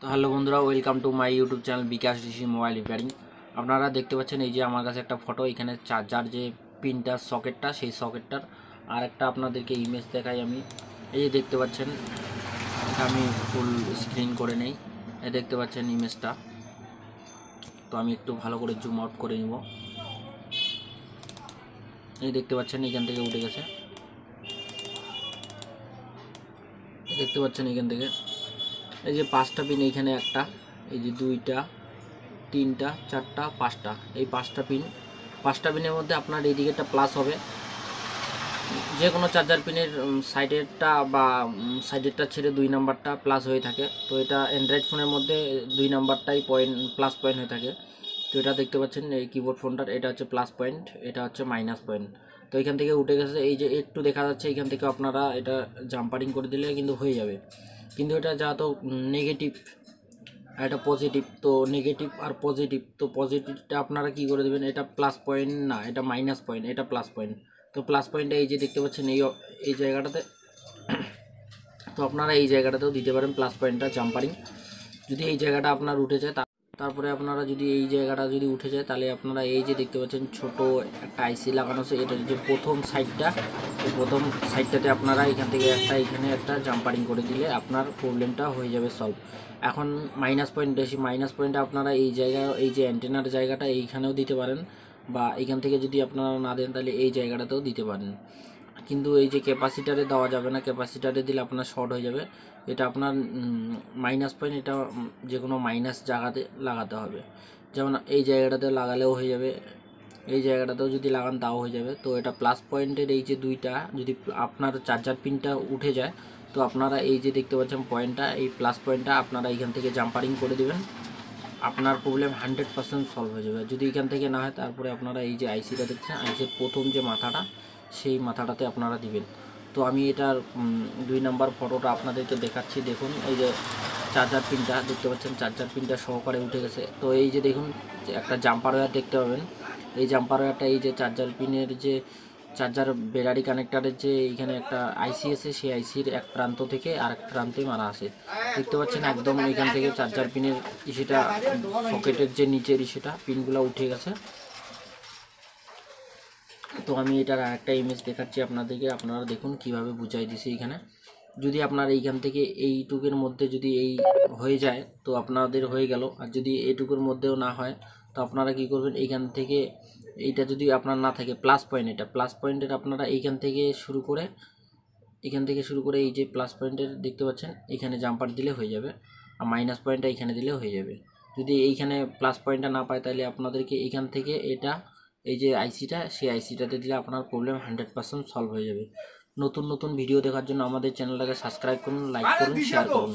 তো হ্যালো বন্ধুরা, welcome to my YouTube channel Bikash DC mobile repairing. আপনারা দেখতে পাচ্ছেন এই যে আমার কাছে একটা ফটো, এখানে চার্জার যে পিনটা সকেটটা, সেই সকেটটার আর একটা আপনাদেরকে ইমেজ দেখাই আমি। এই যে দেখতে পাচ্ছেন, এটা আমি ফুল স্ক্রিন করে নেই। এই দেখতে পাচ্ছেন ইমেজটা, তো আমি একটু ভালো করে জুম আউট করে নিব। এই দেখতে পাচ্ছেন এখান থেকে উঠে গেছে, দেখতে পাচ্ছেন এখান থেকে এই যে 5টা পিন, এইখানে একটা, এই যে 2টা 3টা 4টা 5টা, এই 5টা পিনের মধ্যে আপনার এই দিকে একটা প্লাস হবে। যে কোনো চার্জার পিনের সাইডেরটা বা সাইডেরটা ছেড়ে 2 নাম্বারটা প্লাস হয়ে থাকে। তো এটা অ্যান্ড্রয়েড ফোনের মধ্যে 2 নাম্বারটাই প্লাস পয়েন্ট হয়ে থাকে। তো এটা দেখতে পাচ্ছেন এই কিবোর্ড ফোনটার, এটা হচ্ছে প্লাস পয়েন্ট, এটা হচ্ছে মাইনাস পয়েন্ট। তো এখান থেকে উঠে গেছে, এই যে একটু দেখা যাচ্ছে এখান থেকে আপনারা এটা জাম্পারিং করে দিলে কিন্তু হয়ে যাবে। কিন্তু এটা যেহেতু নেগেটিভ, এটা পজিটিভ, তো নেগেটিভ আর পজিটিভ, তো পজিটিভটা আপনারা কি করে দেবেন, এটা প্লাস পয়েন্ট না, এটা মাইনাস পয়েন্ট, এটা প্লাস পয়েন্ট। তো প্লাস পয়েন্টে এই যে দেখতে পাচ্ছেন এই জায়গাটাতে, তো আপনারা এই জায়গাটাতেও দিতে পারেন প্লাস পয়েন্টটা জাম্পারিং। যদি এই জায়গাটা আপনার উঠে যায়, তারপরে আপনারা যদি এই জায়গাটা যদি উঠে যায়, তাহলে আপনারা এই যে দেখতে পাচ্ছেন ছোট একটা আইসি লাগানো আছে, এটা যে প্রথম সাইডটা, এই প্রথম সাইডটাতে আপনারা এখান থেকে এখানে একটা জাম্পারিং করে দিলে আপনার প্রবলেমটা হয়ে যাবে সলভ। এখন মাইনাস পয়েন্ট এসে, মাইনাস পয়েন্টে আপনারা এই জায়গায়, এই যে অ্যান্টেনার জায়গাটা এইখানেও দিতে পারেন, বা এখান থেকে যদি আপনারা না দেন তাহলে এই জায়গাটাতেও দিতে পারেন। কিন্তু এই যে ক্যাপাসিটারে দেওয়া যাবে না, ক্যাপাসিটারে দিলে আপনার শর্ট হয়ে যাবে। এটা আপনার মাইনাস পয়েন্ট, এটা যে কোনো মাইনাস জায়গাতে লাগাতে হবে। যেমন এই জায়গাটাতে লাগালেও হয়ে যাবে, এই জায়গাটাতেও যদি লাগান তাও হয়ে যাবে। তো এটা প্লাস পয়েন্টের এই যে 2টা, যদি আপনার চার্জার পিনটা উঠে যায়, তো আপনারা এই যে দেখতে পাচ্ছেন পয়েন্টটা, এই প্লাস পয়েন্টটা আপনারা এখান থেকে জাম্পারিং করে দেবেন, আপনার প্রবলেম 100% সলভ হয়ে যাবে। যদি এখান থেকে না হয়, তারপরে আপনারা এই যে আইসিটা দেখছেন, আইসির প্রথম যে মাথাটা, সেই মাথাটাতে আপনারা দিবেন। তো আমি এটার 2 নাম্বার ফটোটা আপনাদেরকে দেখাচ্ছি। দেখুন এই যে চার্জার পিনটা দেখতে পাচ্ছেন, চার্জার পিনটা সহকারে উঠে গেছে। তো এই যে দেখুন একটা জাম্পার ওয়্যার দেখতে পাবেন, এই জাম্পার ওয়্যারটা এই যে চার্জার পিনের যে চার্জার ব্যাটারি কানেক্টারের যে এইখানে একটা আইসি আছে, সেই আইসির এক প্রান্ত থেকে আরেক প্রান্তে মারা আছে। দেখতে পাচ্ছেন একদম এখান থেকে চার্জার পিনের ইসেটা, সকেটের যে নিচের ইসেটা, পিনগুলো উঠে গেছে। তো আমি এটার আরেকটা ইমেজ দেখাচ্ছি আপনাদেরকে, আপনারা দেখুন কিভাবে বুঝাই দিছি। এখানে যদি আপনার এইখান থেকে এইটুকুর মধ্যে যদি এই হয়ে যায়, তো আপনাদের হয়ে গেল। আর যদি এইটুকুর মধ্যেও না হয়, তো আপনারা কি করবেন, এইখান থেকে এইটা যদি আপনার না থাকে প্লাস পয়েন্ট, এটা প্লাস পয়েন্টের আপনারা এইখান থেকে শুরু করে, এই যে প্লাস পয়েন্টের দেখতে পাচ্ছেন, এখানে জাম্পার দিলে হয়ে যাবে। আর মাইনাস পয়েন্টটা এখানে দিলে হয়ে যাবে। যদি এইখানে প্লাস পয়েন্টটা না পায়, তাহলে আপনাদেরকে এইখান থেকে এটা, এই যে আইসিটা, সেই আইসিটাতে দিলে আপনার প্রবলেম 100% সলভ হয়ে যাবে। নতুন নতুন ভিডিও দেখার জন্য আমাদের চ্যানেলটাকে সাবস্ক্রাইব করুন, লাইক করুন, শেয়ার করুন।